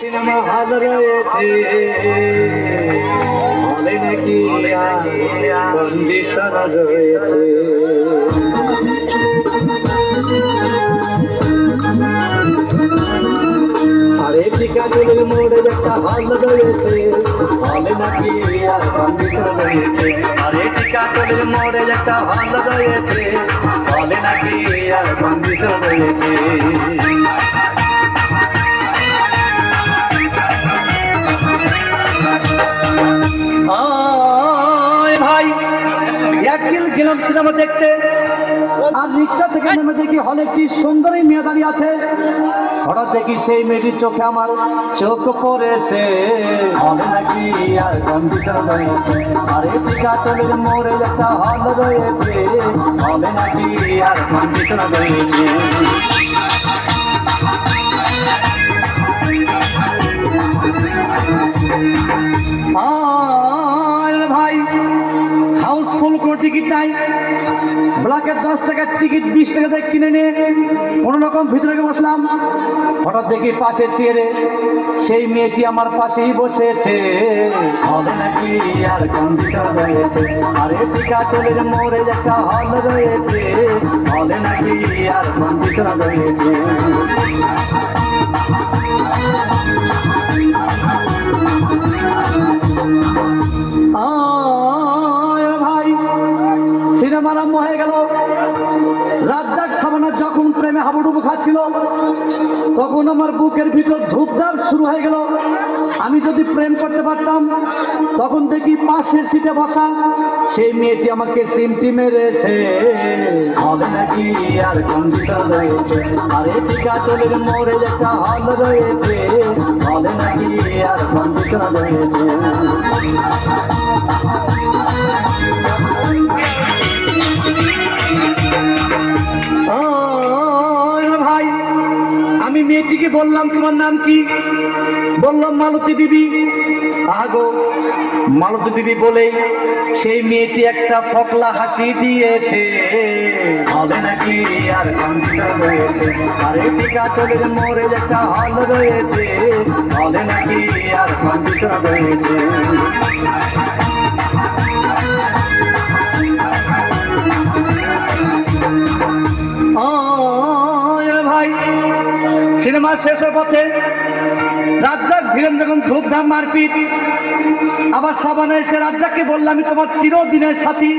Cinema hall রয়েছে হলে নাকি কন্ডিশন রয়েছে। আরে টিকাটুলির মোড়ে একটা হল রয়েছে হলে নাকি আর কন্ডিশন রয়েছে। আরে টিকাটুলির মোড়ে একটা হল রয়েছে হলে নাকি আর কন্ডিশন রয়েছে। ভাই একদিন গেলাম সিনেমা দেখতে, আর রিক্সা থেকে নেমে দেখি হলে কি সুন্দরী মেয়ে দাঁড়িয়ে আছে। হঠাৎ দেখি সেই মেয়েটির চোখে আমার চোখ পড়েছে হলে নাকি আর কন্ডিশন রয়েছে। আরে টিকাটুলির মোড়ে একটা হল রয়েছে হলে নাকি আর কন্ডিশন রয়েছে। ভাই হাউসফুল কোনো টিকিট নাই, ব্ল্যাকের 10 টাকার টিকিট 20 টাকা দিয়ে কিনে নিয়ে কোনো রকম ভিতরে বসলাম। হঠাৎ দেখি পাশের চেয়ারে সেই মেয়েটি আমার পাশেই বসেছে হবে নাকি আর কন্ডিশন রয়েছে। আরে টিকাটুলির মোড়ে একটা হল রয়েছে হবে নাকি আর কন্ডিশন রয়েছে। ভাই সিনেমা আরম্ভ হয়ে গেল। রাজ্জাক সাবানা যখন প্রেমে হাবুডুবু খাচ্ছিল তখন আমার বুকের ভিতর ধূপধাপ শুরু হয়ে গেল। আমি যদি প্রেম করতে পারতাম, তখন দেখি পাশের সিটে বসা সেই মেয়েটি আমাকে সিমটি মেরেছে হবে নাকি আর কন্ডিশন রয়েছে। আরে টিকাটুলির মোড়ে একটা হল রয়েছে হবে নাকি আর কন্ডিশন রয়েছে। ভাই আমি মেয়েটিকে বললাম তোমার নাম কি? বললাম মালতী বিবি। আগো মালতী বিবি বলে সেই মেয়েটি একটা ফকলা হাসি দিয়েছে হবে নাকি আর কন্ডিশন রয়েছে। আরে টিকাটুলির মোড়ে একটা হল রয়েছে হবে নাকি আর কন্ডিশন রয়েছে। ভাই সিনেমা শেষের পথে রাজ্জাক ভিলেন যখন ধূপধাম মারপিট, আবার সাবানা এসে রাজ্জাককে বললাম আমি তোমার চিরদিনের সাথী।